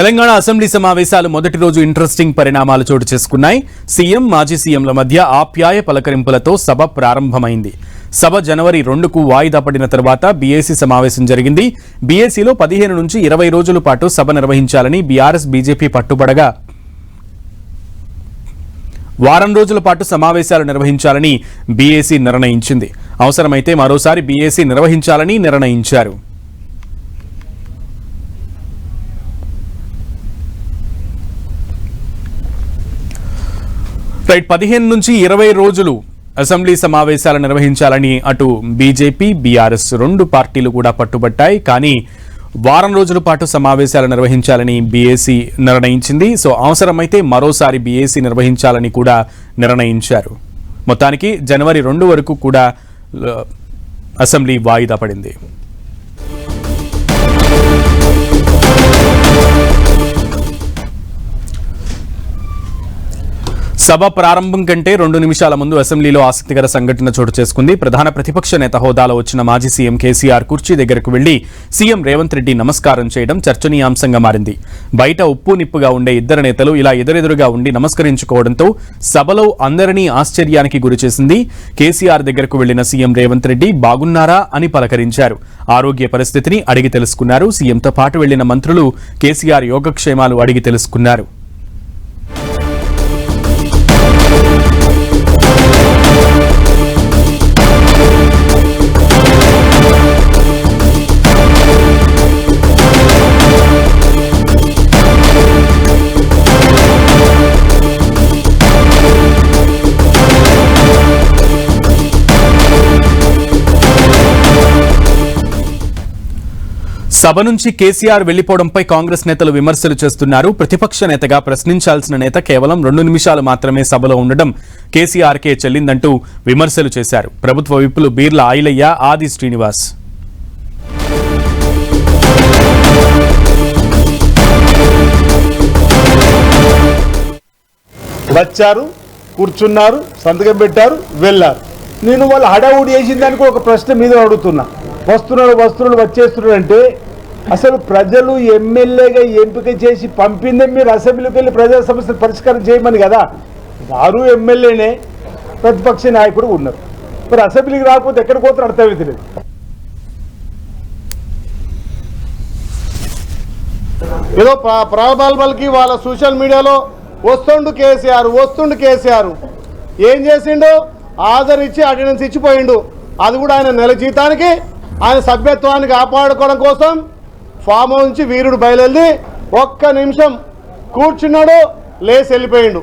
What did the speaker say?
Telangana assembly సమావేశాలు మొదటి రోజు ఇంట్రెస్టింగ్ పరిణామాలు చోటు చేసుకున్నాయి. సీఎం మాజీ సీఎంల మధ్య ఆప్యాయ పలకరింపులతో సభ ప్రారంభమైంది. సభ జనవరి 2కు వాయిదా పడిన తర్వాత బీఏసీ సమావేశం జరిగింది. బీఏసీలో 15 నుంచి 20 రోజుల పాటు సభ నిర్వహించాలని బీఆర్ఎస్ బీజేపీ పట్టుబడగా వారం రోజుల పాటు సమావేశాలు నిర్వహించాలని బీఏసీ నిర్ణయించింది. అవసరమైతే మరోసారి బీఏసీ నిర్వహించాలని నిర్ణయించారు. రైట్ 15 నుంచి 20 రోజులు అసెంబ్లీ సమావేశాలు నిర్వహించాలని అటు బీజేపీ బీఆర్ఎస్ రెండు పార్టీలు కూడా పట్టుబట్టాయి. కానీ వారం రోజుల పాటు సమావేశాలు నిర్వహించాలని బీఏసీ నిర్ణయించింది. సో అవసరమైతే మరోసారి బీఏసీ నిర్వహించాలని కూడా నిర్ణయించారు. మొత్తానికి జనవరి 2 వరకు కూడా అసెంబ్లీ వాయిదా పడింది. సభ ప్రారంభం కంటే 2 నిమిషాల ముందు అసెంబ్లీలో ఆసక్తికర సంఘటన చోటు చేసుకుంది. ప్రధాన ప్రతిపక్ష నేత హోదాలో వచ్చిన మాజీ సీఎం కేసీఆర్ కుర్చీ దగ్గరకు వెళ్లి సీఎం రేవంత్ రెడ్డి నమస్కారం చేయడం చర్చనీయాంశంగా మారింది. బయట ఉప్పు నిప్పుగా ఉండే ఇద్దరు నేతలు ఇలా ఎదురెదురుగా ఉండి నమస్కరించుకోవడంతో సభలో అందరినీ ఆశ్చర్యానికి గురిచేసింది. కేసీఆర్ దగ్గరకు వెళ్లిన సీఎం రేవంత్ రెడ్డి బాగున్నారా అని పలకరించారు. ఆరోగ్య పరిస్థితిని అడిగి తెలుసుకున్నారు. సీఎంతో పాటు వెళ్లిన మంత్రులు కేసీఆర్ యోగక్షేమాలు అడిగి తెలుసుకున్నారు. సభ నుంచి కేసీఆర్ వెళ్లిపోవడంపై కాంగ్రెస్ నేతలు విమర్శలు చేస్తున్నారు. ప్రతిపక్ష నేతగా ప్రశ్నించాల్సిన నేత కేవలం 2 నిమిషాలు మాత్రమే సభలో ఉండడం కేసీఆర్కే చెల్లిందంటూ విమర్శలు చేశారు. ప్రభుత్వ విప్పులు బీర్ల ఐలయ్య, ఆది శ్రీనివాస్. వచ్చారు, కూర్చున్నారు, సంతకం పెట్టారు, వెళ్ళారు. నేను వాళ్ళు హడావుడి చేసిన దానికి ఒక ప్రశ్న మీద అడుగుతున్నా. వస్తున్నారు వచ్చేస్తున్నారు అంటే అసలు ప్రజలు ఎమ్మెల్యేగా ఎంపిక చేసి పంపిందే మీరు అసెంబ్లీకి వెళ్ళి ప్రజా సమస్యలు పరిష్కారం చేయమని కదా. వారు ఎమ్మెల్యేనే, ప్రతిపక్ష నాయకుడు ఉన్నారు. మరి అసెంబ్లీకి రాకపోతే ఎక్కడికి పోతారు అర్థమైతే లేదు. ఏదో ప్రాబల్బల్కి వాళ్ళ సోషల్ మీడియాలో వస్తుండు కేసీఆర్ ఏం చేసిండు? ఆదరించి అటెండెన్స్ ఇచ్చిపోయిండు. అది కూడా ఆయన నెల జీతానికి ఆయన సభ్యత్వాన్ని కాపాడుకోవడం కోసం ఫామ్ హౌస్ నుంచి వీరుడు బయలుదేరి 1 నిమిషం కూర్చున్నాడు, లేచి వెళ్ళిపోయిండు.